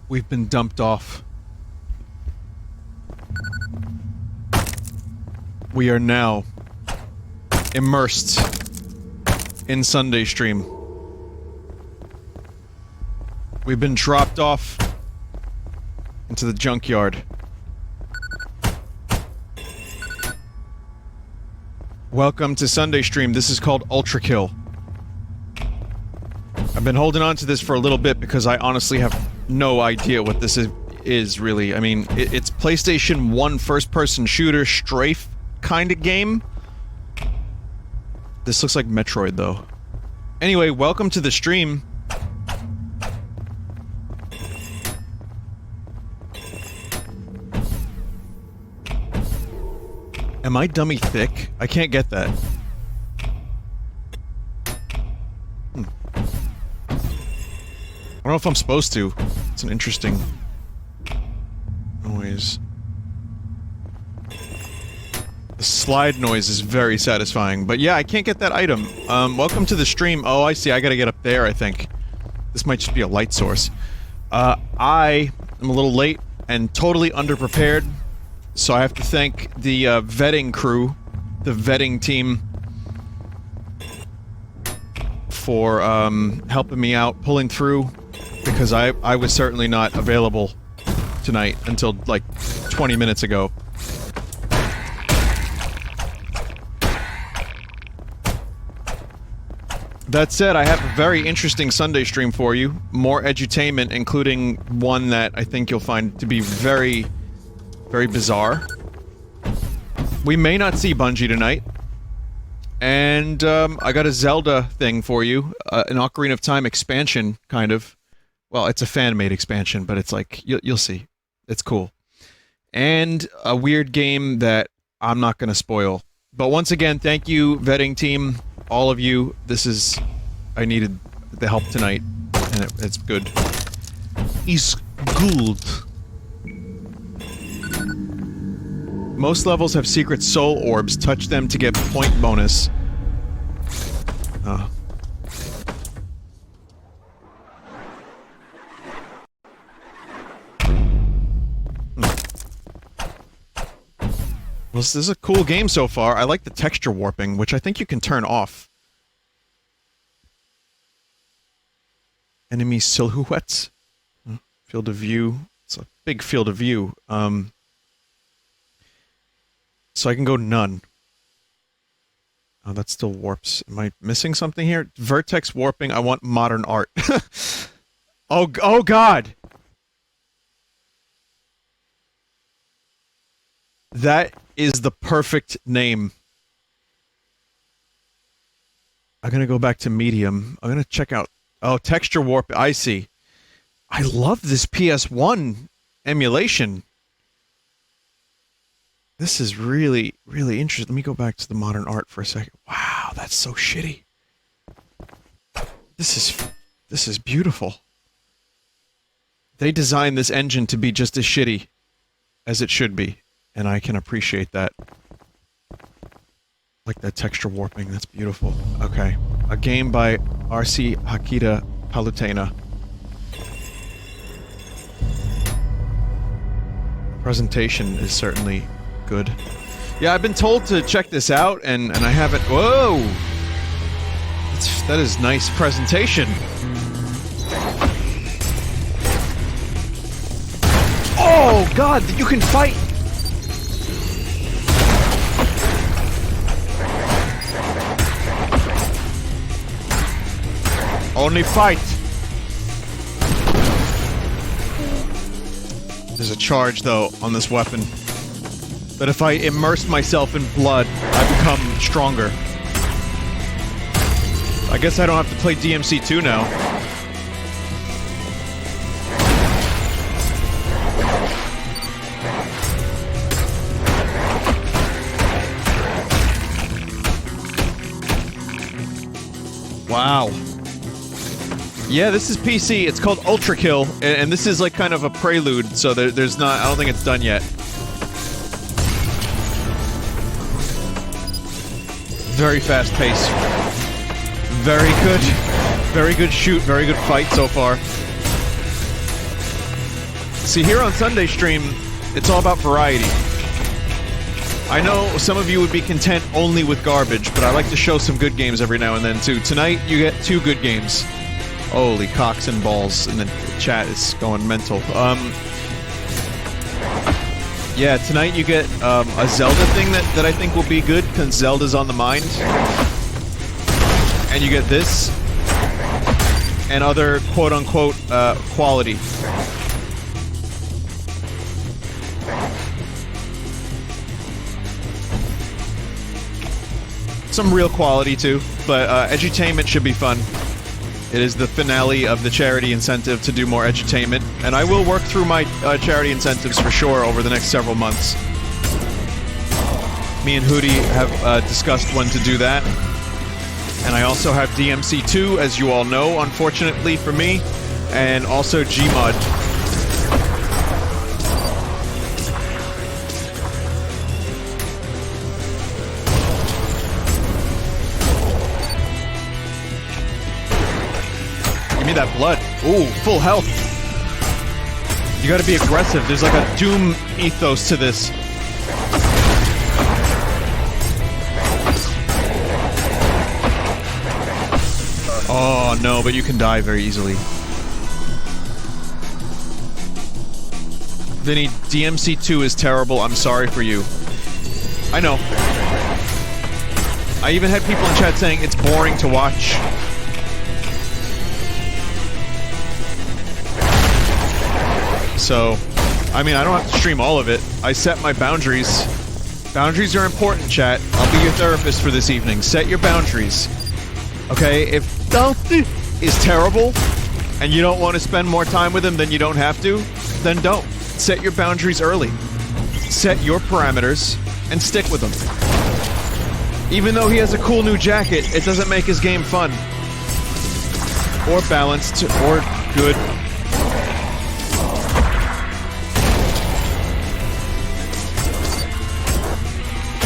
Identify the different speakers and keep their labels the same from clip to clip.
Speaker 1: We've been dumped off. We are now immersed in Sunday stream. We've been dropped off into the junkyard. Welcome to Sunday stream. This is called Ultrakill. I've been holding on to this for a little bit because I honestly have no idea what this is really. I mean, it's PlayStation 1 first-person shooter strafe kind of game. This looks like Metroid, though. Anyway, welcome to the stream. Am I dummy thick? I can't get that. I don't know if I'm supposed to. It's an interesting noise. The slide noise is very satisfying, but yeah, I can't get that item. Welcome to the stream. Oh, I see, I gotta get up there, I think. This might just be a light source. I am a little late and totally underprepared, so I have to thank the, vetting crew, the vetting team, for, helping me out, pulling through, because I was certainly not available tonight until, like, 20 minutes ago. That said, I have a very interesting Sunday stream for you. More edutainment, including one that I think you'll find to be very, very bizarre. We may not see Bungie tonight. And, I got a Zelda thing for you. An Ocarina of Time expansion, kind of. Well, it's a fan-made expansion, but it's like, you'll see. It's cool. And a weird game that I'm not gonna spoil. But once again, thank you, vetting team. All of you, this is... I needed the help tonight, and it's good. It's good. Most levels have secret soul orbs. Touch them to get point bonus. Oh. Well, this is a cool game so far. I like the texture warping, which I think you can turn off. Enemy silhouettes? Field of view. It's a big field of view. So I can go none. Oh, that still warps. Am I missing something here? Vertex warping. I want modern art. Oh god! That is the perfect name. I'm gonna go back to medium. I'm gonna check out... Oh, texture warp. I see. I love this PS1 emulation. This is really, really interesting. Let me go back to the modern art for a second. Wow, that's so shitty. This is beautiful. They designed this engine to be just as shitty as it should be. And I can appreciate that. Like that texture warping, that's beautiful. Okay. A game by R.C. Hakita Palutena. Presentation is certainly good. Yeah, I've been told to check this out, and I haven't... Whoa! That is nice presentation. Oh, God! You can fight! Only fight! There's a charge, though, on this weapon. But if I immerse myself in blood, I become stronger. I guess I don't have to play DMC2 now. Wow. Yeah, this is PC. It's called Ultrakill, and this is like kind of a prelude, so there's not... I don't think it's done yet. Very fast pace. Very good. Very good shoot, very good fight so far. See, here on Sunday stream, it's all about variety. I know some of you would be content only with garbage, but I like to show some good games every now and then, too. Tonight, you get 2 good games. Holy cocks and balls, and the chat is going mental. Yeah, tonight you get a Zelda thing that I think will be good, because Zelda's on the mind. And you get this, and other quote-unquote quality. Some real quality, too, but edutainment should be fun. It is the finale of the charity incentive to do more edutainment, and I will work through my charity incentives for sure over the next several months. Me and Hootie have discussed when to do that. And I also have DMC2, as you all know, unfortunately for me, and also Gmod. Give me that blood. Ooh, full health. You gotta be aggressive. There's like a Doom ethos to this. Oh, no, but you can die very easily. Vinny, DMC2 is terrible. I'm sorry for you. I know. I even had people in chat saying it's boring to watch. So, I mean, I don't have to stream all of it. I set my boundaries. Boundaries are important, chat. I'll be your therapist for this evening. Set your boundaries. Okay, if Stealthy is terrible, and you don't want to spend more time with him than you don't have to, then don't. Set your boundaries early. Set your parameters, and stick with them. Even though he has a cool new jacket, it doesn't make his game fun. Or balanced, or good.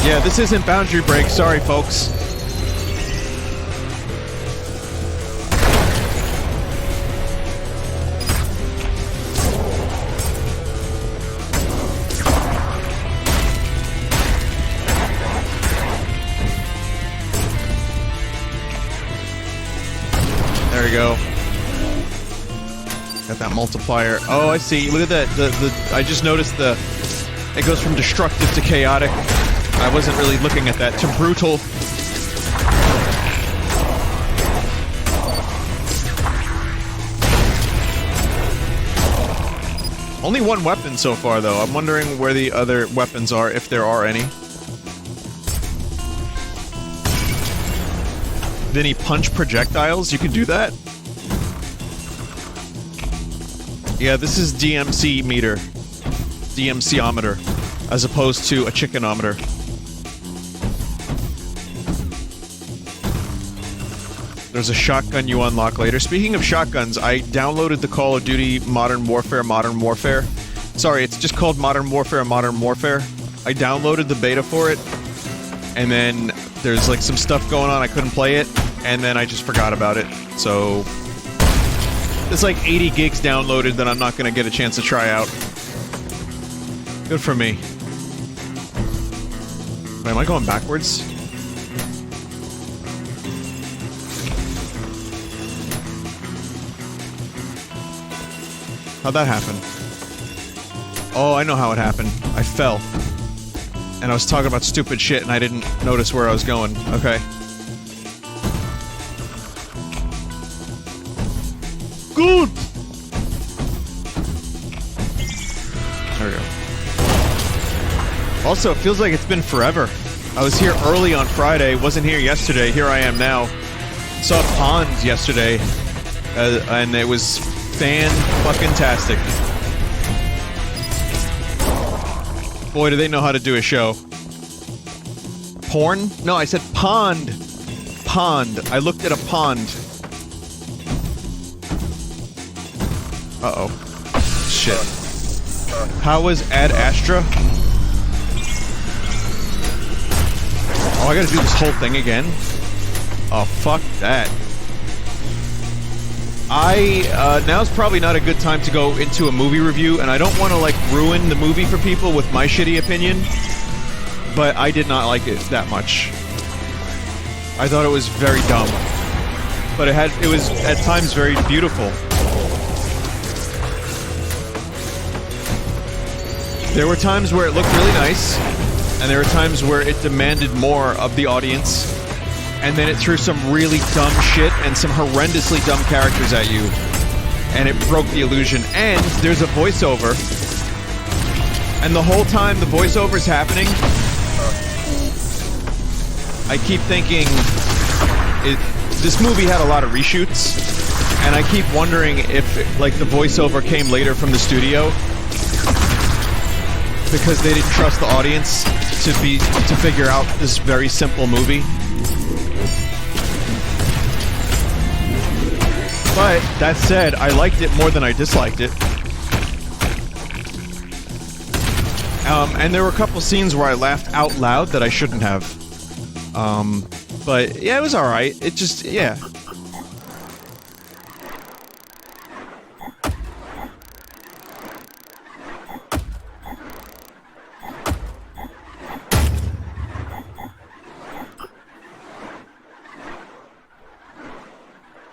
Speaker 1: Yeah, this isn't Boundary Break, sorry folks. There we go. Got that multiplier. Oh, I see. Look at that. I just noticed it goes from destructive to chaotic. I wasn't really looking at that. To brutal. Only one weapon so far, though. I'm wondering where the other weapons are, if there are any. Vinny, punch projectiles? You can do that? Yeah, this is DMC meter. DMCometer. As opposed to a chickenometer. There's a shotgun you unlock later. Speaking of shotguns, I downloaded the Call of Duty Modern Warfare. Sorry, it's just called Modern Warfare. I downloaded the beta for it, and then there's like some stuff going on, I couldn't play it, and then I just forgot about it. So, there's like 80 gigs downloaded that I'm not gonna get a chance to try out. Good for me. Wait, am I going backwards? How'd that happen? Oh, I know how it happened. I fell. And I was talking about stupid shit and I didn't notice where I was going. Okay. Good! There we go. Also, it feels like it's been forever. I was here early on Friday, wasn't here yesterday, here I am now. Saw Pond yesterday, and it was fan-fucking-tastic. Boy, do they know how to do a show. Porn? No, I said pond. Pond. I looked at a pond. Uh-oh. Shit. How was Ad Astra? Oh, I gotta do this whole thing again? Oh, fuck that. Now's probably not a good time to go into a movie review, and I don't want to, like, ruin the movie for people with my shitty opinion, but I did not like it that much. I thought it was very dumb. But it was, at times, very beautiful. There were times where it looked really nice, and there were times where it demanded more of the audience, and then it threw some really dumb shit and some horrendously dumb characters at you, and it broke the illusion. And there's a voiceover, and the whole time the voiceover's happening, I keep thinking, this movie had a lot of reshoots, and I keep wondering if, like, the voiceover came later from the studio because they didn't trust the audience to figure out this very simple movie. But, that said, I liked it more than I disliked it. And there were a couple scenes where I laughed out loud that I shouldn't have. But, yeah, it was alright. It just, yeah.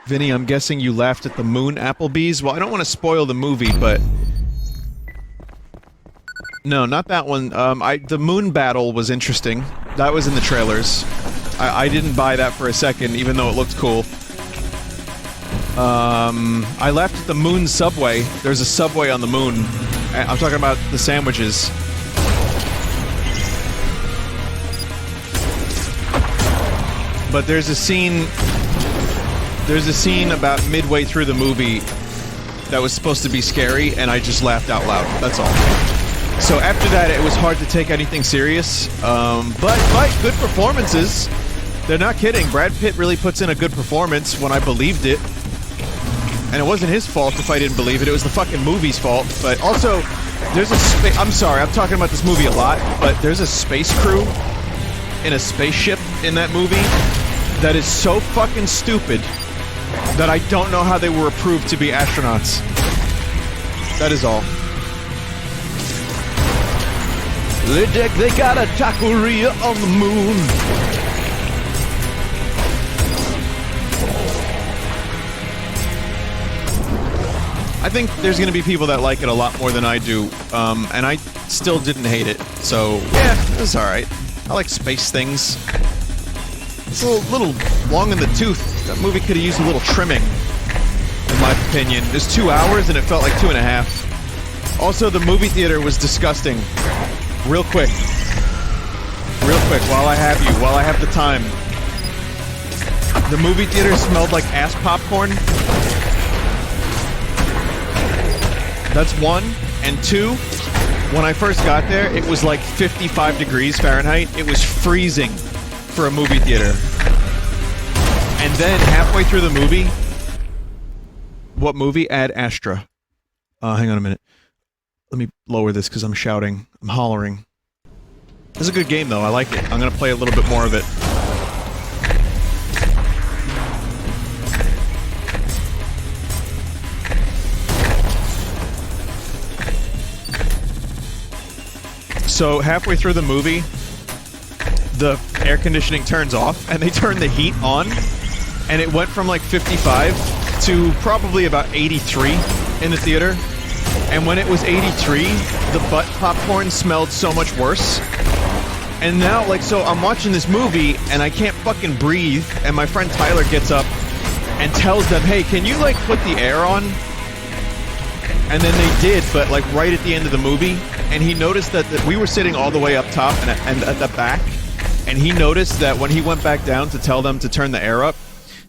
Speaker 1: Vinny, I'm guessing you laughed at the Moon Applebee's? Well, I don't want to spoil the movie, but... No, not that one. The Moon Battle was interesting. That was in the trailers. I didn't buy that for a second, even though it looked cool. I laughed at the Moon Subway. There's a Subway on the moon. I'm talking about the sandwiches. But there's a scene about midway through the movie that was supposed to be scary, and I just laughed out loud. That's all. So after that, it was hard to take anything serious. But good performances. They're not kidding. Brad Pitt really puts in a good performance when I believed it. And it wasn't his fault if I didn't believe it. It was the fucking movie's fault. But also, there's a I'm sorry, I'm talking about this movie a lot, but there's a space crew in a spaceship in that movie that is so fucking stupid that I don't know how they were approved to be astronauts. That is all. They got a taqueria on the moon. I think there's gonna be people that like it a lot more than I do, and I still didn't hate it, so yeah, it's alright. I like space things. It's a little long in the tooth. That movie could have used a little trimming, in my opinion. There's 2 hours and it felt like 2.5. Also, the movie theater was disgusting. Real quick, while I have the time. The movie theater smelled like ass popcorn. That's one. And two, when I first got there, it was like 55 degrees Fahrenheit. It was freezing for a movie theater. And then halfway through the movie... What movie? Ad Astra. Hang on a minute. Let me lower this because I'm shouting. I'm hollering. This is a good game, though. I like it. I'm gonna play a little bit more of it. So, halfway through the movie, the air conditioning turns off, and they turn the heat on, and it went from like 55 to probably about 83 in the theater. And when it was 83, the butt popcorn smelled so much worse. And now, like, so I'm watching this movie, and I can't fucking breathe, and my friend Tyler gets up and tells them, hey, can you, like, put the air on? And then they did, but, like, right at the end of the movie, and he noticed that we were sitting all the way up top and at the back, and he noticed that when he went back down to tell them to turn the air up,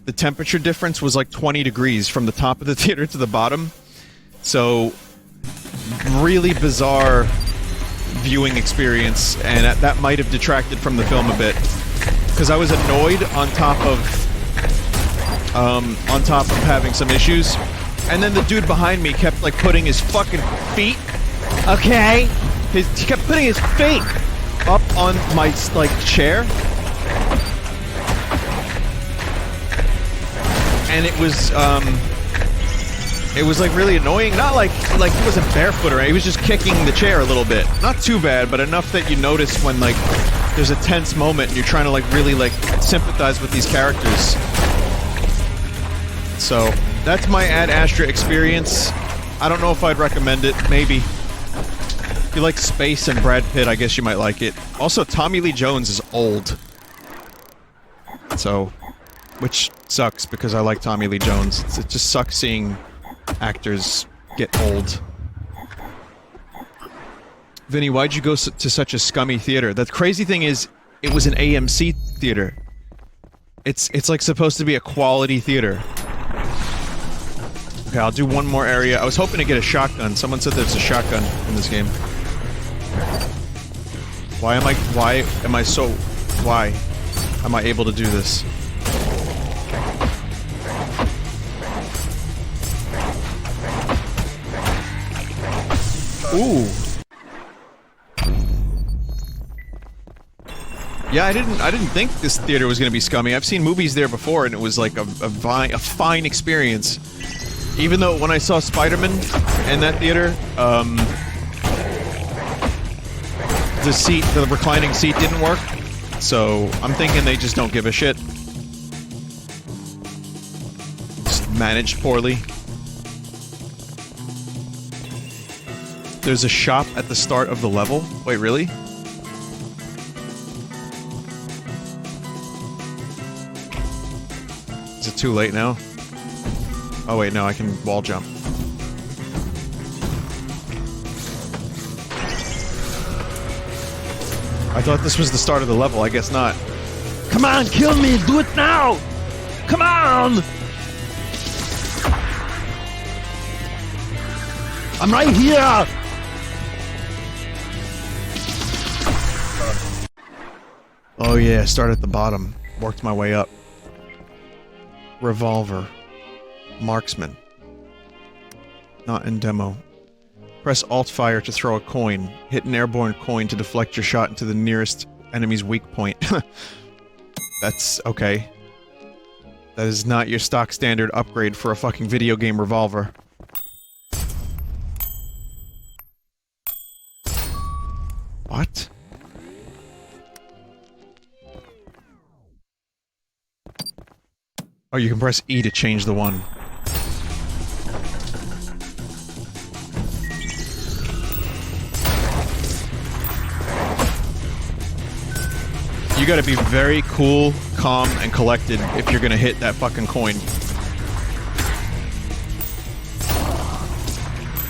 Speaker 1: the temperature difference was like 20 degrees from the top of the theater to the bottom. So, really bizarre viewing experience, and that might have detracted from the film a bit. Because I was annoyed on top of having some issues. And then the dude behind me kept, like, putting his fucking feet, okay? He kept putting his feet up on my, like, chair. And it was, It was like really annoying. Not like he wasn't barefoot or anything. He was just kicking the chair a little bit. Not too bad, but enough that you notice when like there's a tense moment and you're trying to like really like sympathize with these characters. So that's my Ad Astra experience. I don't know if I'd recommend it. Maybe. If you like space and Brad Pitt, I guess you might like it. Also, Tommy Lee Jones is old. So, which sucks because I like Tommy Lee Jones. It just sucks seeing actors get old. Vinny, why'd you go to such a scummy theater? The crazy thing is, it was an AMC theater. It's like supposed to be a quality theater. Okay, I'll do one more area. I was hoping to get a shotgun. Someone said there's a shotgun in this game. Why am I able to do this? Ooh. Yeah, I didn't think this theater was gonna be scummy. I've seen movies there before, and it was like a fine experience. Even though when I saw Spider-Man in that theater, the reclining seat didn't work. So I'm thinking they just don't give a shit. Just managed poorly. There's a shop at the start of the level. Wait, really? Is it too late now? Oh wait, no, I can wall jump. I thought this was the start of the level, I guess not. Come on, kill me! Do it now! Come on! I'm right here! Oh yeah, start at the bottom. Worked my way up. Revolver. Marksman. Not in demo. Press Alt-Fire to throw a coin. Hit an airborne coin to deflect your shot into the nearest enemy's weak point. That's okay. That is not your stock standard upgrade for a fucking video game revolver. What? Oh, you can press E to change the one. You gotta be very cool, calm, and collected if you're gonna hit that fucking coin.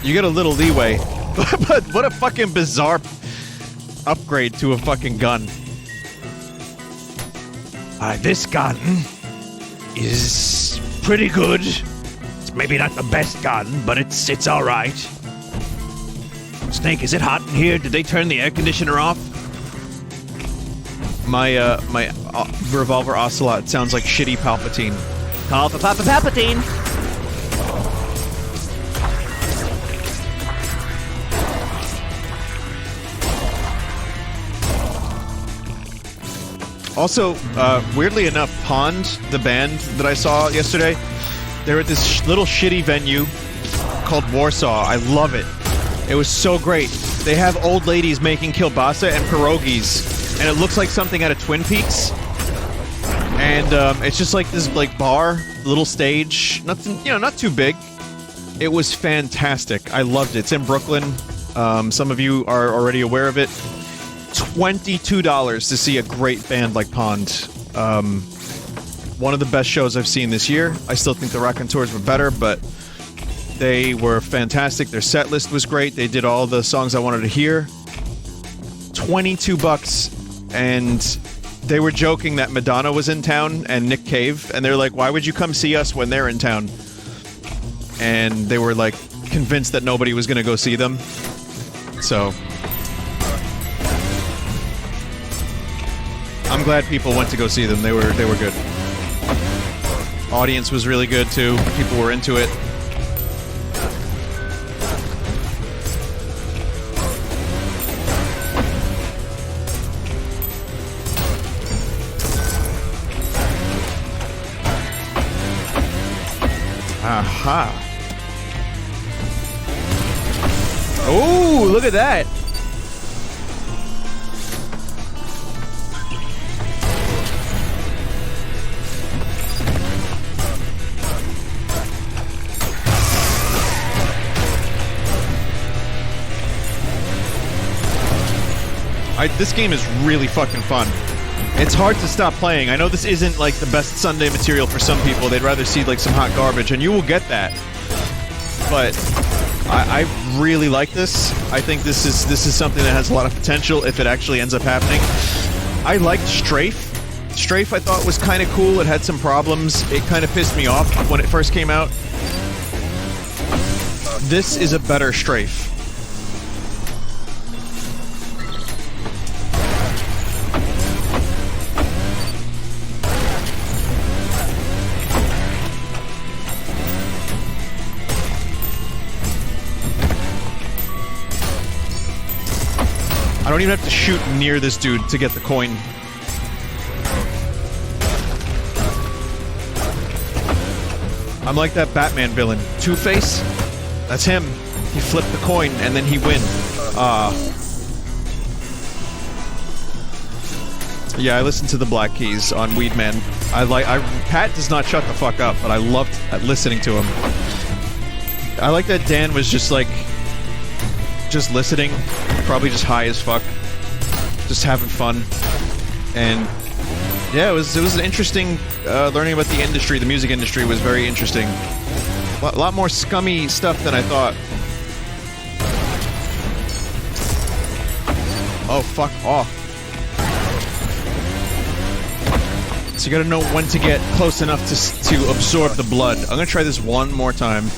Speaker 1: You get a little leeway, but what a fucking bizarre upgrade to a fucking gun. This gun is pretty good. It's maybe not the best gun, but it's alright. Snake, is it hot in here? Did they turn the air conditioner off? My revolver Ocelot sounds like shitty Palpatine. Call for Papa Palpatine! Also, weirdly enough, Pond, the band that I saw yesterday, they were at this little shitty venue called Warsaw. I love it. It was so great. They have old ladies making kielbasa and pierogies, and it looks like something out of Twin Peaks. And it's just like this like bar, little stage, nothing, you know, not too big. It was fantastic. I loved it. It's in Brooklyn. Some of you are already aware of it. $22 to see a great band like Pond. One of the best shows I've seen this year. I still think the Raconteurs were better, but they were fantastic. Their set list was great. They did all the songs I wanted to hear. $22, and they were joking that Madonna was in town and Nick Cave, and they're like, why would you come see us when they're in town? And they were like convinced that nobody was gonna go see them. So I'm glad people went to go see them. They were good. Audience was really good too. People were into it. Aha. Oh, look at that. This game is really fucking fun. It's hard to stop playing. I know this isn't like the best Sunday material for some people. They'd rather see like some hot garbage, and you will get that. But I really like this. I think this is something that has a lot of potential if it actually ends up happening. I liked Strafe. Strafe I thought was kind of cool. It had some problems. It kind of pissed me off when it first came out. This is a better Strafe. I don't even have to shoot near this dude to get the coin. I'm like that Batman villain. Two-Face? That's him. He flipped the coin and then he win. Yeah, I listened to the Black Keys on Weedman. Pat does not shut the fuck up, but I loved listening to him. I like that Dan was just like... just listening, probably just high as fuck, just having fun, and yeah, it was an interesting learning about the industry. The music industry was very interesting. A lot more scummy stuff than I thought. Oh, fuck off. So you gotta know when to get close enough to absorb the blood. I'm gonna try this one more time.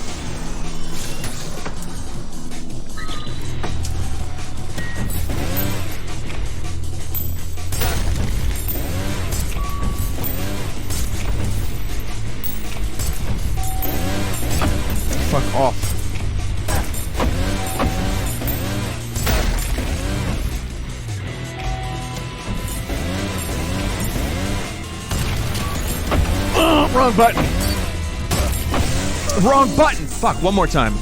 Speaker 1: Fuck off. Wrong button. Wrong button. Fuck, one more time.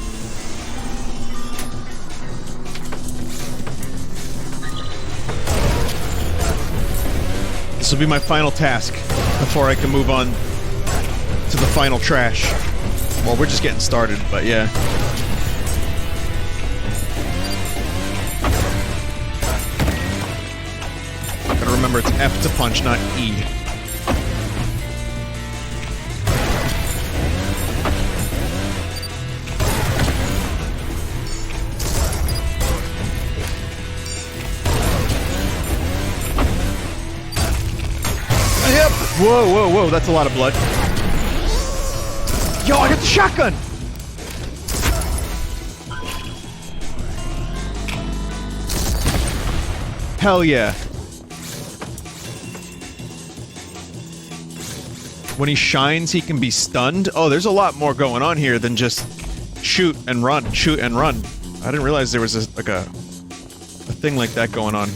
Speaker 1: This will be my final task before I can move on to the final trash. Well, we're just getting started, but yeah. Gotta remember it's F to punch, not E. Yep! Whoa, whoa, whoa, that's a lot of blood. Yo, I got the shotgun! Hell yeah. When he shines, he can be stunned. Oh, there's a lot more going on here than just shoot and run, shoot and run. I didn't realize there was a thing like that going on.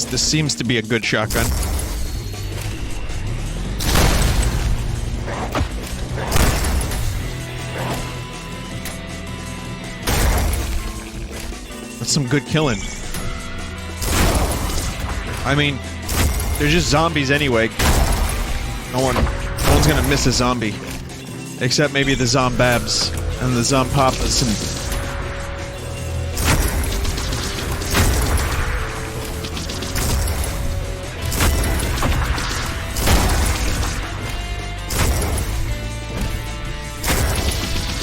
Speaker 1: This seems to be a good shotgun. That's some good killing. I mean, they're just zombies anyway. No one's gonna miss a zombie. Except maybe the zombabs and the zompopas and...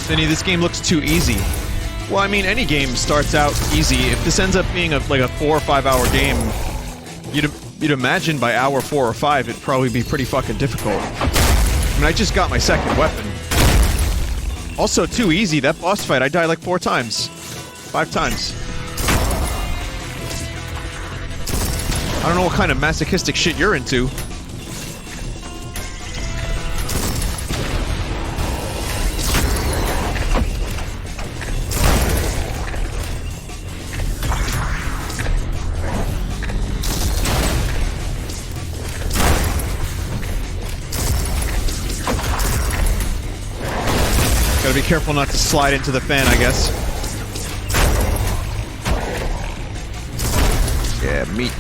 Speaker 1: Vinny, this game looks too easy. Well, I mean, any game starts out easy. If this ends up being like a 4 or 5 hour game, you'd imagine by hour 4 or 5 it'd probably be pretty fucking difficult. I mean, I just got my second weapon. Also, too easy. That boss fight, I died like 4 times. 5 times. I don't know what kind of masochistic shit you're into. Gotta be careful not to slide into the fan, I guess. Yeah, meat.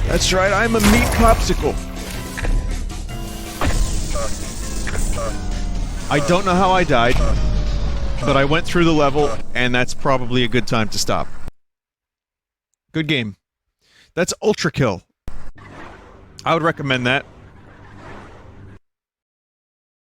Speaker 1: That's right, I'm a meat popsicle. I don't know how I died, but I went through the level, and that's probably a good time to stop. Good game. That's Ultrakill. I would recommend that.